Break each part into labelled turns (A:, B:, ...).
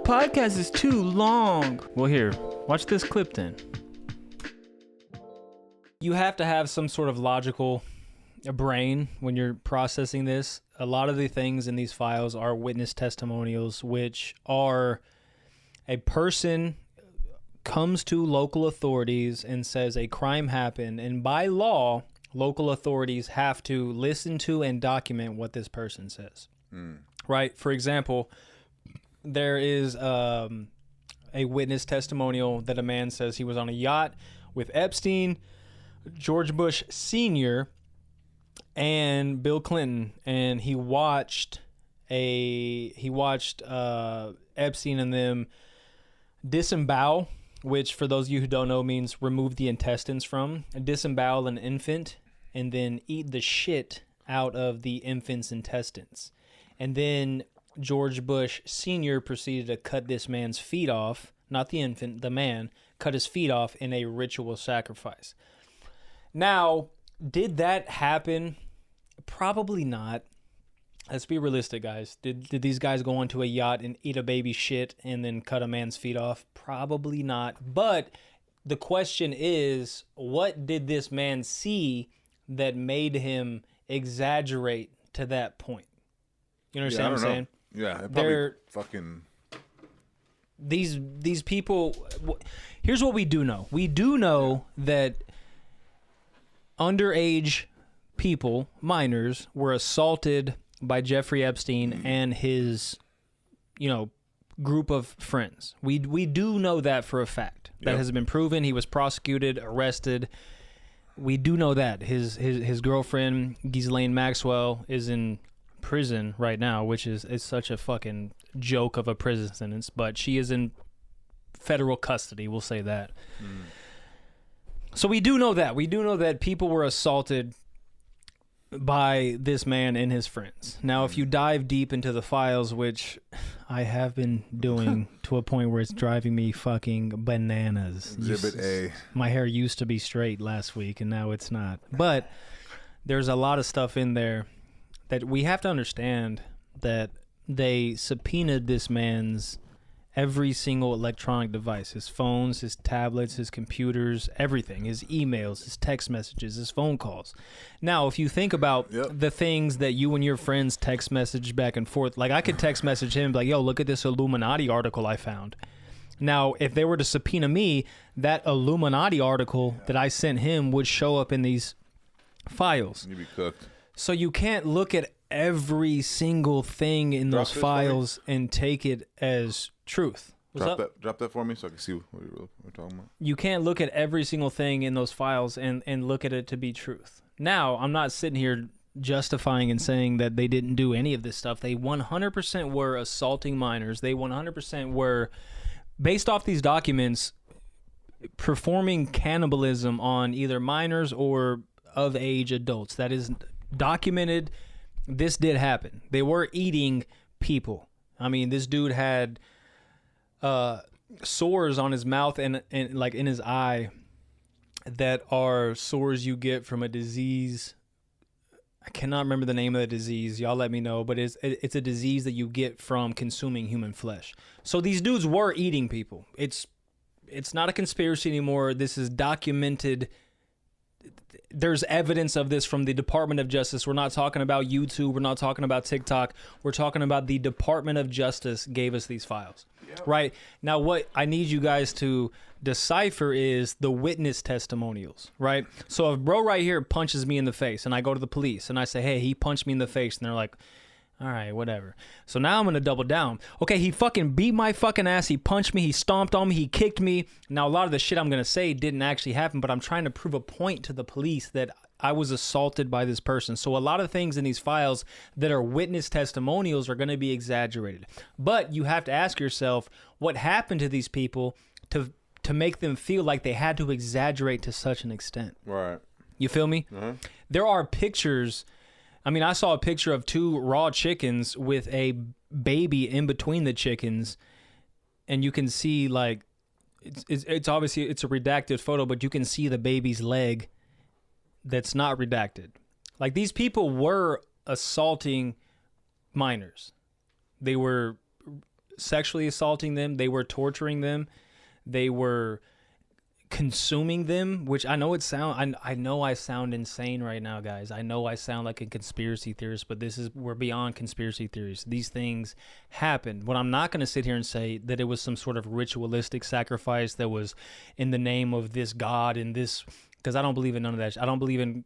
A: podcast is too long. Well, here, watch this clip then. You have to have some sort of logical brain when you're processing this. A lot of the things in these files are witness testimonials, which are a person comes to local authorities and says a crime happened, and by law, local authorities have to listen to and document what this person says. Right? For example, there is a witness testimonial that a man says he was on a yacht with Epstein, George Bush Sr., and Bill Clinton, and he watched Epstein and them disembowel, which for those of you who don't know means remove the intestines from, disembowel an infant, and then eat the shit out of the infant's intestines. And then George Bush Sr. proceeded to cut this man's feet off, not the infant, the man, cut his feet off in a ritual sacrifice. Now, did that happen? Probably not. Let's be realistic, guys. Did these guys go onto a yacht and eat a baby shit and then cut a man's feet off? Probably not. But the question is, what did this man see that made him exaggerate to that point? You understand what I'm saying?
B: Yeah, probably fucking...
A: These people... Here's what we do know. We do know that underage people, minors, were assaulted by Jeffrey Epstein and his, group of friends. We do know that for a fact. That has been proven. He was prosecuted, arrested. We do know that. His girlfriend, Ghislaine Maxwell, is in prison right now, which is such a fucking joke of a prison sentence, but she is in federal custody, we'll say that. So we do know that. We do know that people were assaulted by this man and his friends. Now, if you dive deep into the files, which I have been doing to a point where it's driving me fucking bananas.
B: Exhibit A.
A: My hair used to be straight last week, and now it's not. But there's a lot of stuff in there that we have to understand, that they subpoenaed this man's every single electronic device, his phones, his tablets, his computers, everything, his emails, his text messages, his phone calls. Now, if you think about the things that you and your friends text message back and forth, like I could text message him like, yo, look at this Illuminati article I found. Now, if they were to subpoena me, that Illuminati article that I sent him would show up in these files.
B: You'd be cooked.
A: So you can't look at every single thing in those files and take it as truth.
B: Drop that for me so I can see what we're talking about.
A: You can't look at every single thing in those files and look at it to be truth. Now, I'm not sitting here justifying and saying that they didn't do any of this stuff. They 100% were assaulting minors. They 100% were, based off these documents, performing cannibalism on either minors or of age adults. That is documented. This did happen. They were eating people. I mean, this dude had sores on his mouth and like in his eye that are sores you get from a disease. I cannot remember the name of the disease. Y'all let me know, but it's a disease that you get from consuming human flesh. So these dudes were eating people. It's not a conspiracy anymore. This is documented. There's evidence of this from the Department of Justice. We're not talking about YouTube. We're not talking about TikTok. We're talking about the Department of Justice gave us these files. Yep. Right? Now, what I need you guys to decipher is the witness testimonials, right? So if bro right here punches me in the face and I go to the police and I say, hey, he punched me in the face, and they're like, all right, whatever. So now I'm going to double down. Okay, he fucking beat my fucking ass. He punched me. He stomped on me. He kicked me. Now, a lot of the shit I'm going to say didn't actually happen, but I'm trying to prove a point to the police that I was assaulted by this person. So a lot of things in these files that are witness testimonials are going to be exaggerated. But you have to ask yourself, what happened to these people to make them feel like they had to exaggerate to such an extent?
B: Right.
A: You feel me? Uh-huh. There are pictures. I mean, I saw a picture of 2 raw chickens with a baby in between the chickens, and you can see, like, it's obviously it's a redacted photo, but you can see the baby's leg that's not redacted. Like, these people were assaulting minors. They were sexually assaulting them. They were torturing them. They were consuming them, which I know I know I sound insane right now, guys. I know I sound like a conspiracy theorist, but we're beyond conspiracy theories. These things happened. What I'm not going to sit here and say that it was some sort of ritualistic sacrifice that was in the name of this God and this, because I don't believe in none of that. I don't believe in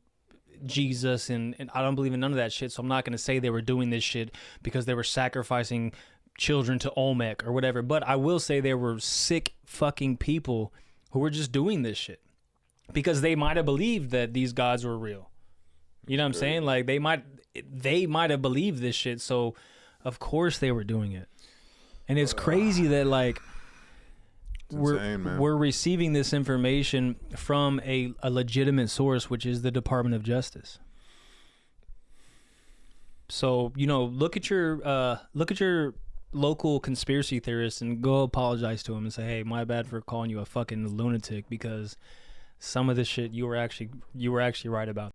A: Jesus and I don't believe in none of that shit. So I'm not going to say they were doing this shit because they were sacrificing children to Olmec or whatever. But I will say there were sick fucking people who were just doing this shit because they might have believed that these gods were real. You know what I'm saying? Like they might have believed this shit. So of course they were doing it. And it's crazy that like we're receiving this information from a legitimate source, which is the Department of Justice. So, you know, look at your local conspiracy theorists and go apologize to him and say, hey, my bad for calling you a fucking lunatic because some of this shit you were actually right about.